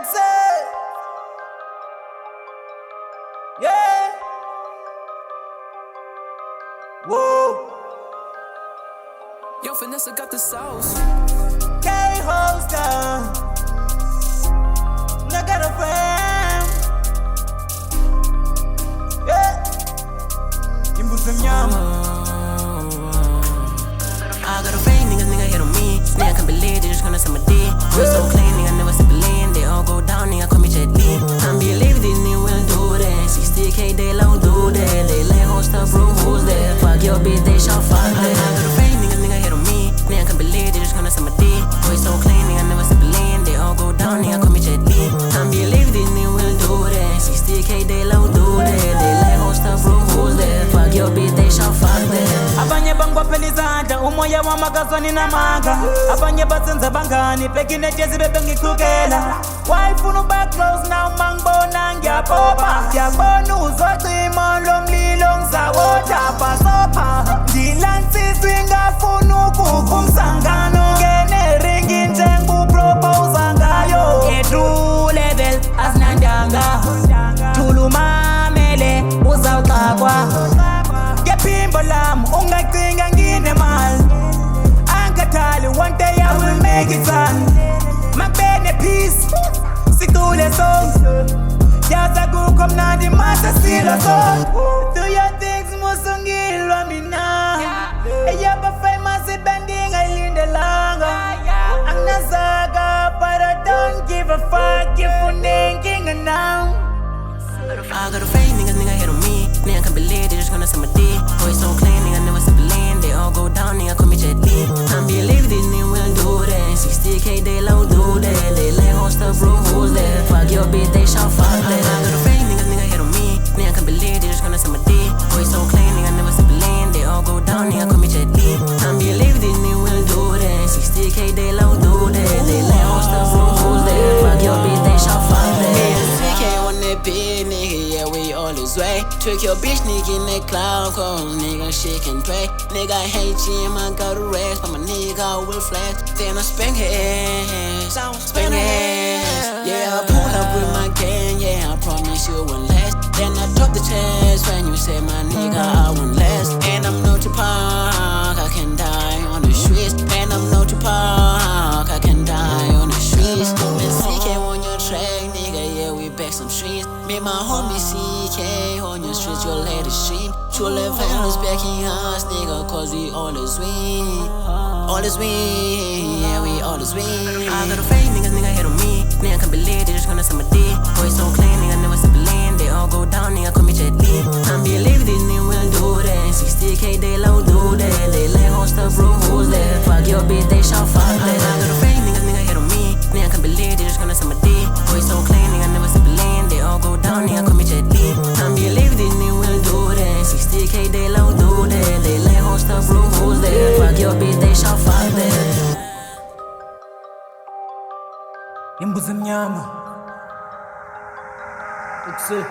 Jackson. Yeah. Whoa. Yo, Vanessa got the sauce. K-Hoster. I got a friend. Yeah. Imbuza mnyama. I got a friend, nigga hit on me. Nigga, I can't believe they just gonna suck my dick. We're so clean, nigga, never step a lane. They all go down, nigga, call me Jet Li. Can't believe these niggas will do that. 60K, they low do that. They like hoster, bro, who's that? Fuck your bitch, they shall fuck that. I got a friend, nigga hit on me. Nigga, I can't believe they just gonna suck my dick. We're so clean, nigga, never step a lane. They all go down, nigga, call me Jet Li. Can't believe these niggas will do that. 60K, they low do that. They like hoster, bro, who's that? Fuck your bitch, they shall fuck that. Abanye bangwa pelizanda umoya wa magazoni na manga. Abanye basenza bangani pekine jezi bebe ngikukela. Wayifuna back close now mangibona ngiyapopa. Ngiyabona uzocima lo mlilo ngisawotha pasopa. Ndilansizwe ngafuna ukukumsangano. Ngene ringi njengupropose ngayo. Edu level Asinantanga. Tulumamele uzawuxakwa. Pimbo lam, ungacinga ngine mal. Angathali, one day I will make it son. Mabene peace, sikule songs. Yaza kukho mnandi masa silo song. Do your things musungilwa mina. Eyaba famous ibending ayilindelanga. Angazaga but I don't give a fuck if unenkinga now. I got a friend, nigga hit on me. Nigga, I can't believe they just gonna suck my dick. Boy, so clean, nigga, never step a lane. They all go down, nigga, call me Jet Li. Can't believe these niggas will do that. 60K, they low do that. They like hoster, bro, who's that? Fuck your bitch, they shall fuck that. I got a friend, nigga hit on me. Nigga, I can't believe they just gonna suck my dick. Boy, so clean, nigga, never step a lane. They all go down, nigga, call me Jet Li. Can't believe these niggas will do that. 60K, they low do that. They like hoster, bro, who's that? Fuck your bitch, they shall fuck that. Ceekay on that big nigga, yeah, we all this way. Trick your bitch nigga in that cloud, cause nigga shit can play. Nigga I hate you, I got a rest, but my nigga will flex. Then I spank his ass, spank his ass. Yeah, I pull up with my gang, yeah, I promise you won't last. Then I drop the chest when you say my nigga I won't last. And I'm no Tupac, I can die on the streets. And I'm no Tupac, I can die on the streets. Man, Ceekay on your track, nigga, yeah, we back some streets. Me and my homie Ceekay on your streets, you'll let it stream. True love fellas back in us, nigga, cause we all is win. All is win, yeah, we all is win. I got a friend, nigga hit on me. Nigga, I can't believe they just gonna suck my dick. Boy, so clean, nigga, never step a lane. They all go down, nigga, call me Jet Li. Can't believe these niggas will do that. 60K, they low do that. They like hoster, bro, who's that? Fuck your bitch, they shall fuck that. I got a friend, nigga hit on me. Nigga, I can't believe they just gonna suck my dick. Boy, so clean, nigga, never step a lane. They all go down, nigga, call me Jet Li. Can't believe these niggas will do that. 60K, they low do that. They like hoster, bro, who's that? Fuck your bitch, they shall fuck that. Imbuza mnyama. Ukse.